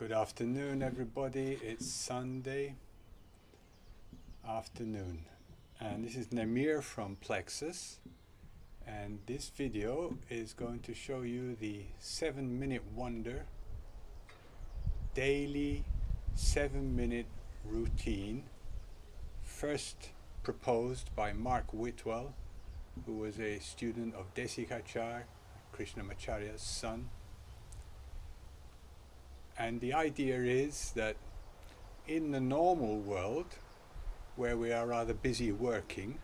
Good afternoon, everybody. It's Sunday afternoon, and this is Namir from Plexus, and this video is going to show you the 7-minute wonder daily 7-minute routine, first proposed by Mark Whitwell, who was a student of Desikachar, Krishnamacharya's son. And the idea is that in the normal world, where we are rather busy working,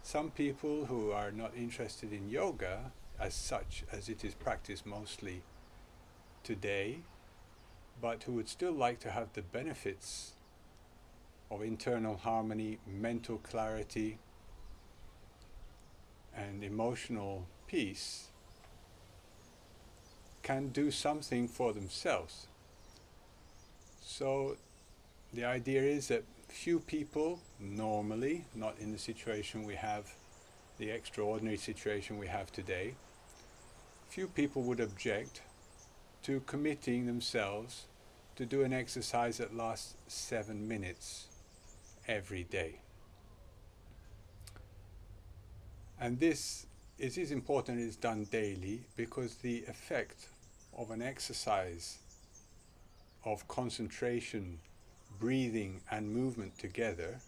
some people who are not interested in yoga as such, as it is practiced mostly today, but who would still like to have the benefits of internal harmony, mental clarity, and emotional peace, can do something for themselves. So the idea is that few people normally, not in the situation we have, the extraordinary situation we have today, few people would object to committing themselves to do an exercise that lasts 7 minutes every day. And this, it is important it is done daily, because the effect of an exercise of concentration, breathing and movement together,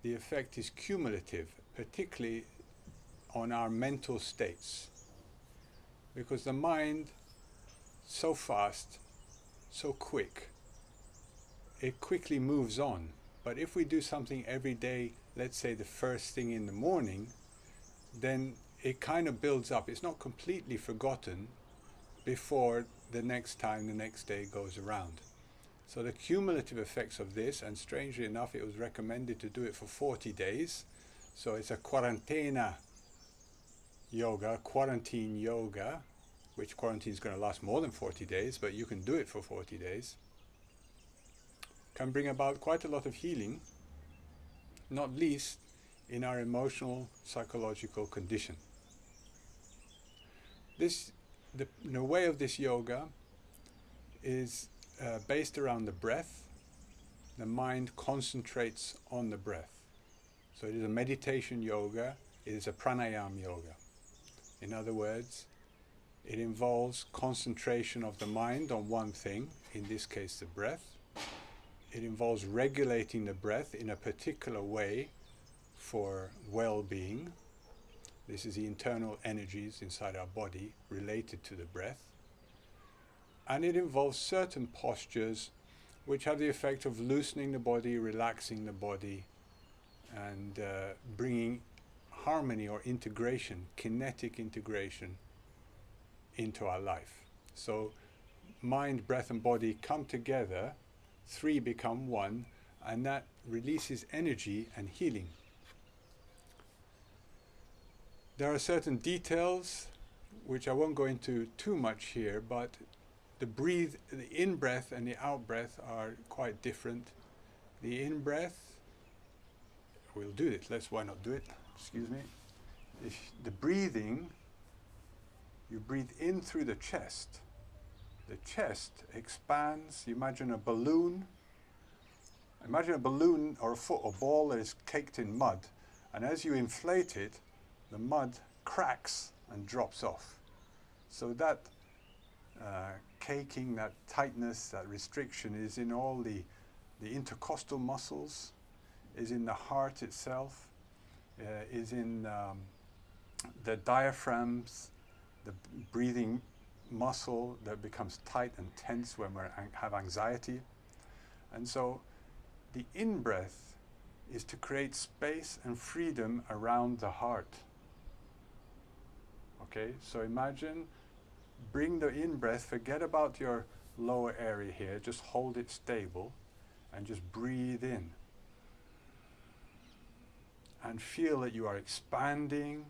the effect is cumulative, particularly on our mental states. Because the mind, so fast, so quick, it quickly moves on. But if we do something every day, let's say the first thing in the morning, then it kind of builds up. It's not completely forgotten before the next time, the next day goes around. So the cumulative effects of this, and strangely enough, it was recommended to do it for 40 days. So it's a quarantena yoga, quarantine yoga, which quarantine is going to last more than 40 days, but you can do it for 40 days. Can bring about quite a lot of healing, not least in our emotional, psychological condition. The way of this yoga is based around the breath. The mind concentrates on the breath. So it is a meditation yoga, it is a pranayama yoga. In other words, it involves concentration of the mind on one thing, in this case the breath. It involves regulating the breath in a particular way for well-being. This is the internal energies inside our body related to the breath. And it involves certain postures which have the effect of loosening the body, relaxing the body, and bringing harmony or integration, kinetic integration, into our life. So mind, breath and body come together, three become one, and that releases energy and healing. There are certain details which I won't go into too much here, but the in-breath and the out-breath are quite different. The in-breath, we'll do it, why not do it? Excuse me. The breathing, you breathe in through the chest. The chest expands. You imagine a balloon. Imagine a balloon or a ball that is caked in mud, and as you inflate it, the mud cracks and drops off. So that caking, that tightness, that restriction is in all the intercostal muscles, is in the heart itself, is in the diaphragms, the breathing muscle that becomes tight and tense when we have anxiety. And so the in-breath is to create space and freedom around the heart. Okay, so imagine, bring the in-breath, forget about your lower area here, just hold it stable and just breathe in. And feel that you are expanding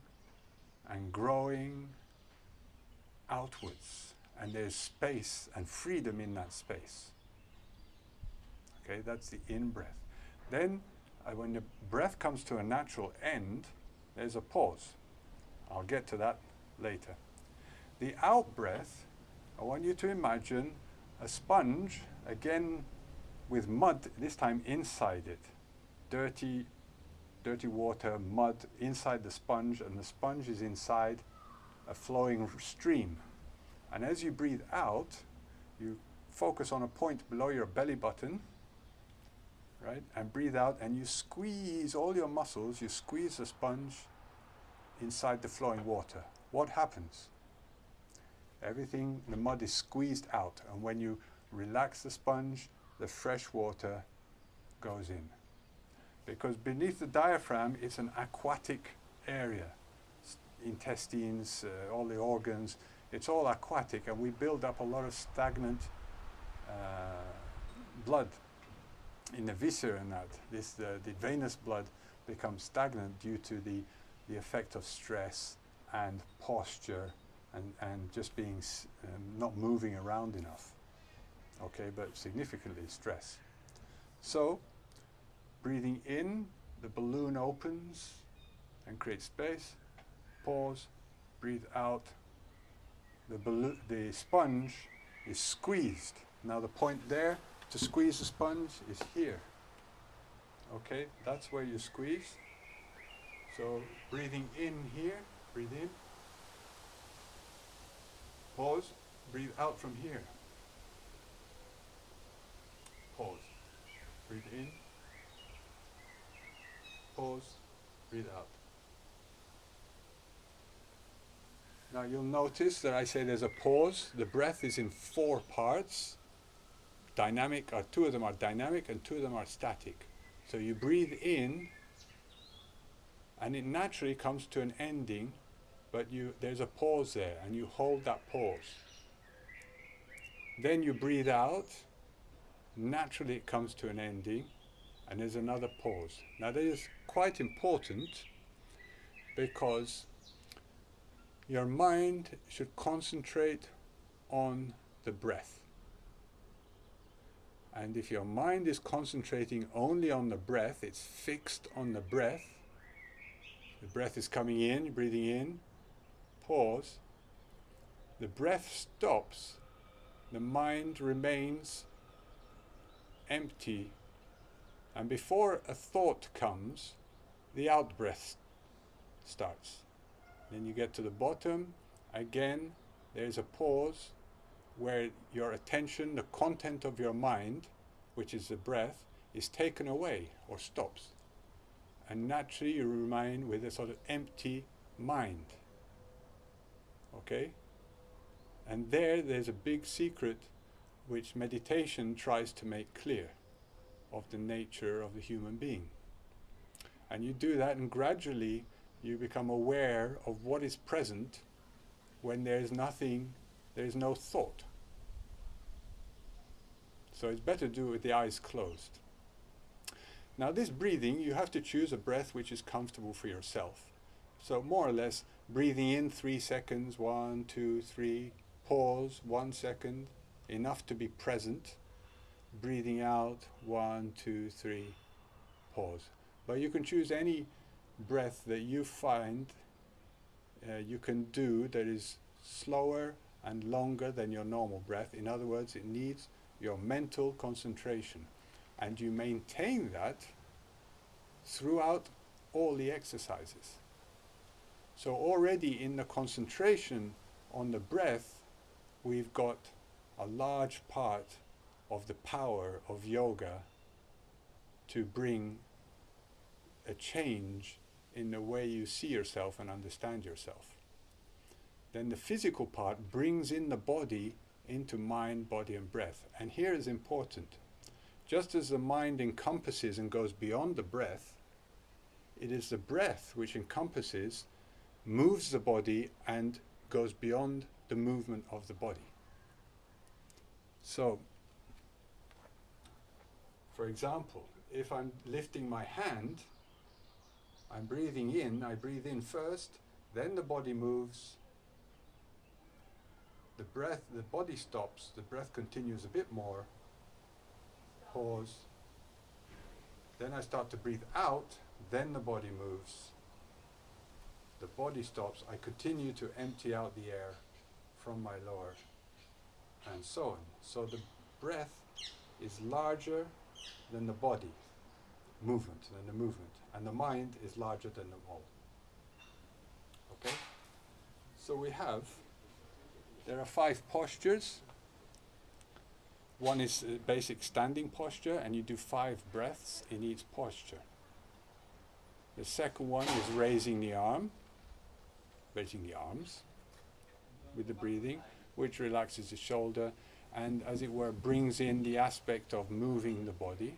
and growing outwards, and there's space and freedom in that space. Okay, that's the in-breath. Then, when the breath comes to a natural end, there's a pause. I'll get to that later. The out-breath, I want you to imagine a sponge, again with mud, this time inside it. Dirty water, mud inside the sponge, and the sponge is inside a flowing stream. And as you breathe out, you focus on a point below your belly button, right? And breathe out, and you squeeze all your muscles, you squeeze the sponge inside the flowing water. What happens? Everything, the mud is squeezed out, and when you relax the sponge, the fresh water goes in. Because beneath the diaphragm, it's an aquatic area. Intestines, all the organs, it's all aquatic, and we build up a lot of stagnant blood in the viscera and that. The venous blood becomes stagnant due to the effect of stress and posture and just being not moving around enough. Okay, but significantly stress. So, breathing in, the balloon opens and creates space. Pause, breathe out. The sponge is squeezed. Now the point there to squeeze the sponge is here. Okay, that's where you squeeze. So breathing in here, breathe in. Pause, breathe out from here. Pause, breathe in. Pause, breathe out. Now you'll notice that I say there's a pause. The breath is in 4 parts. Dynamic, or 2 of them are dynamic and 2 of them are static. So you breathe in and it naturally comes to an ending, but there's a pause there and you hold that pause. Then you breathe out, naturally it comes to an ending, and there's another pause. Now that is quite important because your mind should concentrate on the breath. And if your mind is concentrating only on the breath, it's fixed on the breath is coming in, you're breathing in, pause, the breath stops, the mind remains empty, and before a thought comes, the out-breath starts. Then you get to the bottom, again, there's a pause where your attention, the content of your mind, which is the breath, is taken away or stops. And naturally you remain with a sort of empty mind. Okay? And there's a big secret which meditation tries to make clear of the nature of the human being. And you do that, and gradually you become aware of what is present when there's no thought. So it's better to do it with the eyes closed. Now this breathing, you have to choose a breath which is comfortable for yourself. So more or less, breathing in 3 seconds, 1, 2, 3, pause 1 second, enough to be present. Breathing out, 1, 2, 3, pause. But you can choose any breath that you find you can do that is slower and longer than your normal breath. In other words, it needs your mental concentration. And you maintain that throughout all the exercises. So already in the concentration on the breath, we've got a large part of the power of yoga to bring a change in the way you see yourself and understand yourself. Then the physical part brings in the body into mind, body and breath. And here is important. Just as the mind encompasses and goes beyond the breath, it is the breath which encompasses, moves the body and goes beyond the movement of the body. So, for example, if I'm lifting my hand, I'm breathing in, I breathe in first, then the body moves, the body stops, the breath continues a bit more, pause, then I start to breathe out, then the body moves, the body stops, I continue to empty out the air from my lower and so on. So the breath is larger than the body movement, and the mind is larger than them all. Okay? So there are 5 postures. One is a basic standing posture, and you do 5 breaths in each posture. The second one is raising the arms with the breathing, which relaxes the shoulder and, as it were, brings in the aspect of moving the body.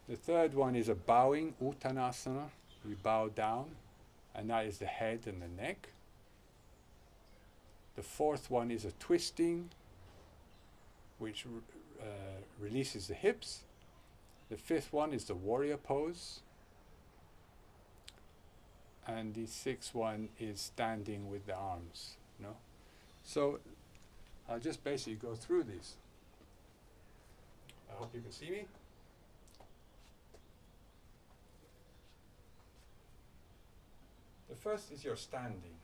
The third one is a bowing, uttanasana. You bow down, and that is the head and the neck. The fourth one is a twisting, which releases the hips. The fifth one is the warrior pose. And the sixth one is standing with the arms. No? So I'll just basically go through these. I hope you can see me. The first is your standing.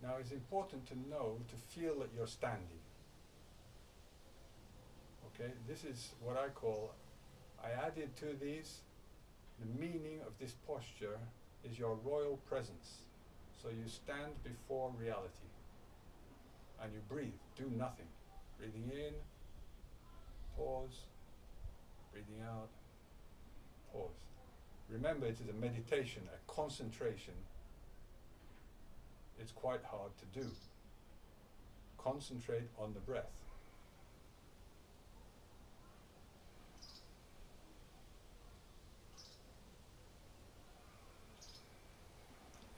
Now it's important to know, to feel that you're standing. Okay, this is what I added to these, the meaning of this posture is your royal presence. So you stand before reality and you breathe, do nothing. Breathing in, pause, breathing out, pause. Remember, it is a meditation, a concentration. It's quite hard to do. Concentrate on the breath.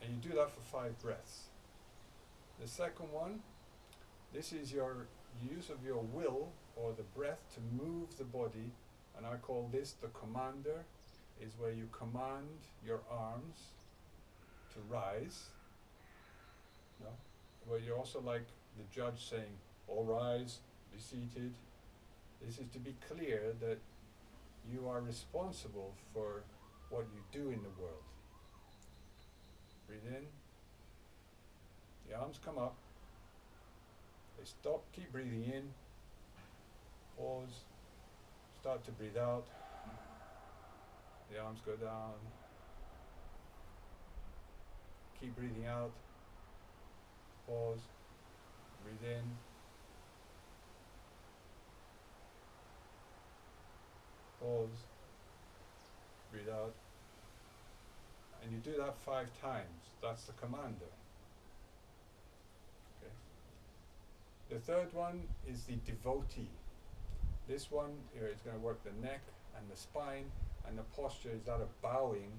And you do that for 5 breaths. The second one, this is your use of your will or the breath to move the body, and I call this the commander, is where you command your arms to rise. No? Where you're also like the judge saying, all rise, be seated. This is to be clear that you are responsible for what you do in the world. Breathe in. The arms come up. They stop. Keep breathing in. Pause. Start to breathe out. The arms go down. Keep breathing out. Pause. Breathe in. Pause. Breathe out. And you do that 5 times. That's the commander. Okay. The third one is the devotee. This one here is going to work the neck and the spine, and the posture is that of bowing.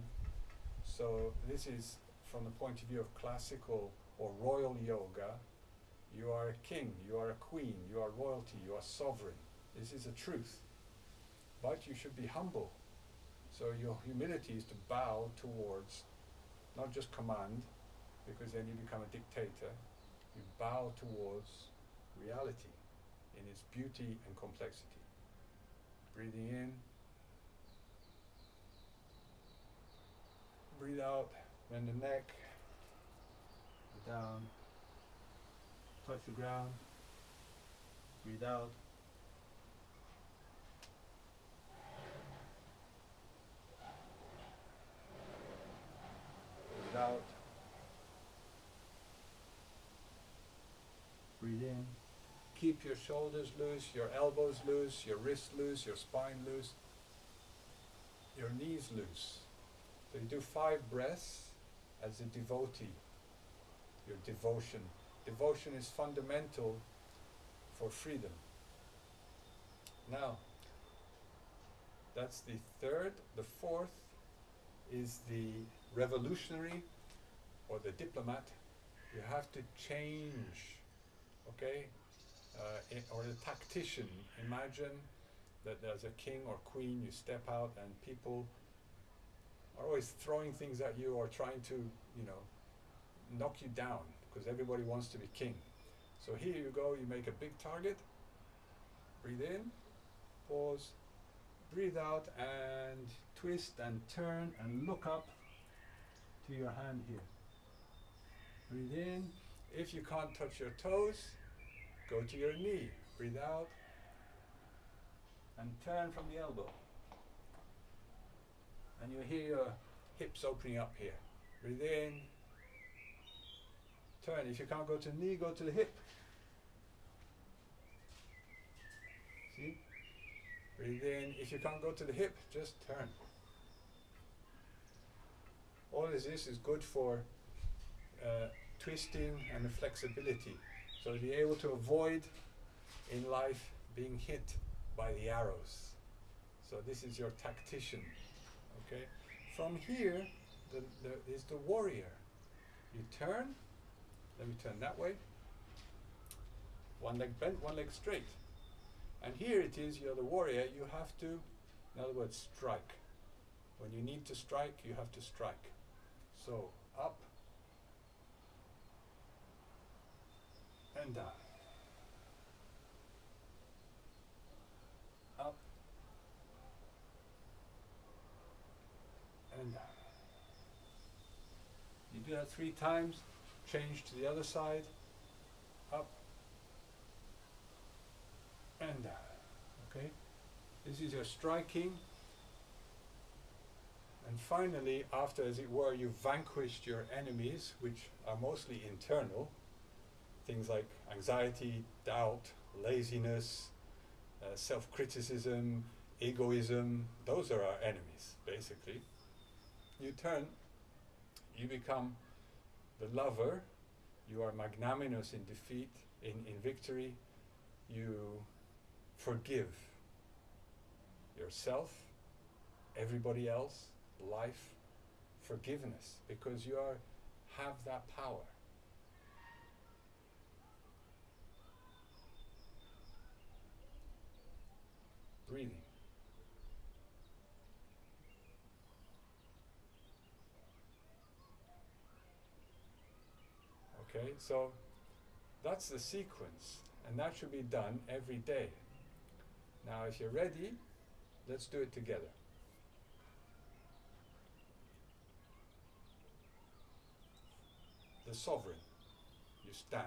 So this is from the point of view of classical or royal yoga. You are a king, you are a queen, you are royalty, you are sovereign. This is a truth. But you should be humble. So your humility is to bow towards, not just command, because then you become a dictator. You bow towards reality in its beauty and complexity. Breathing in. Breathe out, bend the neck, down, touch the ground, breathe out. Breathe out. Breathe in. Keep your shoulders loose, your elbows loose, your wrists loose, your spine loose, your knees loose. So you do 5 breaths as a devotee, your devotion. Devotion is fundamental for freedom. Now, that's the third. The fourth is the revolutionary or the diplomat. You have to change, okay? Or the tactician. Imagine that there's a king or queen, you step out and people are always throwing things at you or trying to, knock you down, because everybody wants to be king. So here you go, you make a big target, breathe in, pause, breathe out, and twist and turn and look up to your hand here. Breathe in. If you can't touch your toes, Go to your knee. Breathe out. And turn from the elbow. And you hear your hips opening up here. Breathe in. Turn. If you can't go to the knee, go to the hip. See? Breathe in. If you can't go to the hip, just turn. All this is good for twisting and the flexibility. So to be able to avoid in life being hit by the arrows. So this is your tactician. Okay? From here is the warrior. You turn. Let me turn that way. One leg bent, one leg straight. And here it is, you're the warrior, you have to, in other words, strike. When you need to strike, you have to strike. So, up and down. Up and down. You do that 3 times, change to the other side, up and down. Okay? This is your striking. And finally, after, as it were, you've vanquished your enemies, which are mostly internal, things like anxiety, doubt, laziness, self-criticism, egoism, those are our enemies, basically. You turn, you become the lover, you are magnanimous in defeat, in victory, you forgive yourself, everybody else, life, forgiveness, because you have that power. Breathing. Okay, so that's the sequence, and that should be done every day. Now, if you're ready, let's do it together. The sovereign. You stand.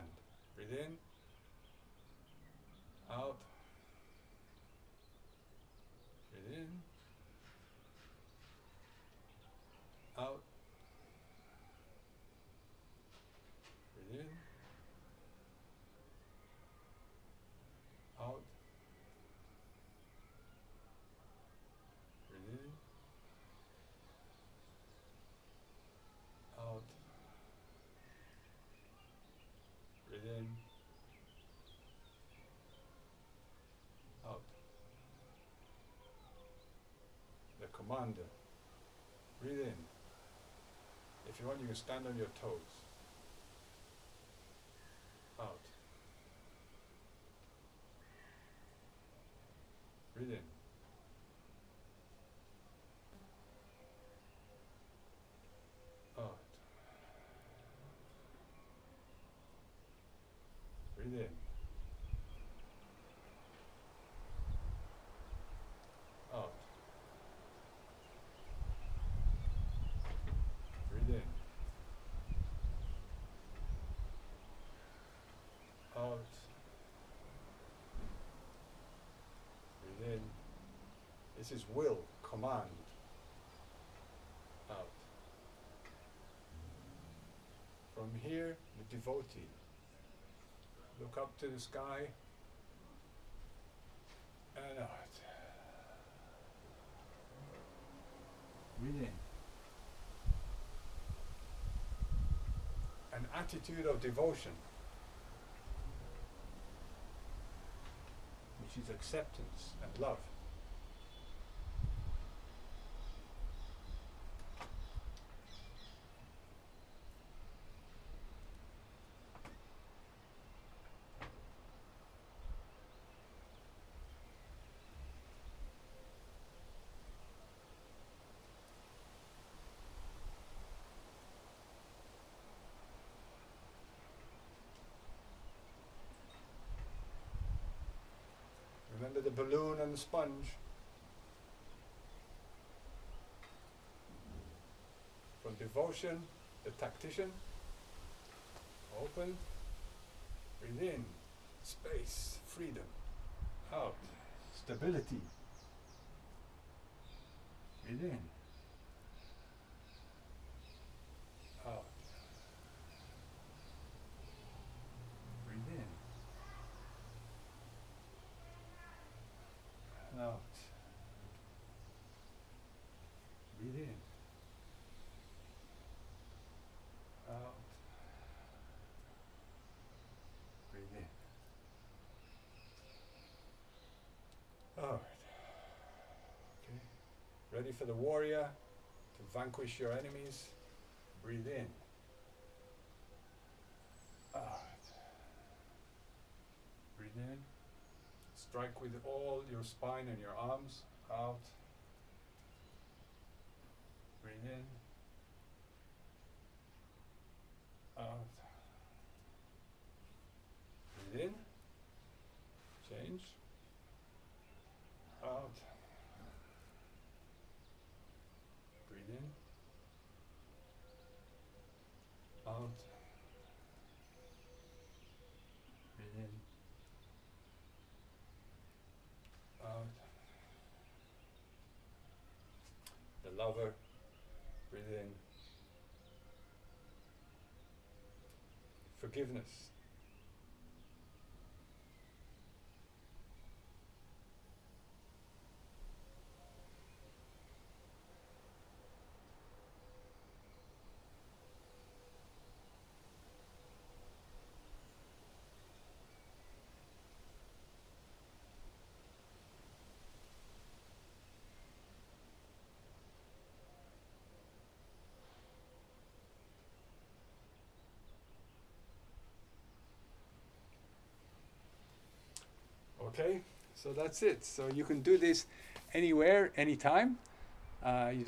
Breathe in. Out. Breathe in. Out. Breathe in. Out. Breathe in. Out. Breathe in. Out. The commander. Breathe in. If you want, you can stand on your toes. Out. Breathe in. Out. Breathe in. Out. Breathe in. Out. Breathe in. This is will, command. Out. From here, the devotee. Look up to the sky and out. Breathe in. An attitude of devotion, which is acceptance and love. Remember the balloon and the sponge. From devotion, the tactician. Open. Breathe in. Space, freedom. Out. Stability. Breathe in. Out. Breathe in. Out. Breathe in. Out. Breathe in. All right. Okay. Ready for the warrior to vanquish your enemies? Breathe in. Out. Breathe in. Strike with all your spine and your arms. Out. Breathe in. Out. Breathe in. Change. Out. Breathe in. Out. Breathe in. Out. The lover. Breathe in. Forgiveness. Okay, so that's it. So you can do this anywhere, anytime. You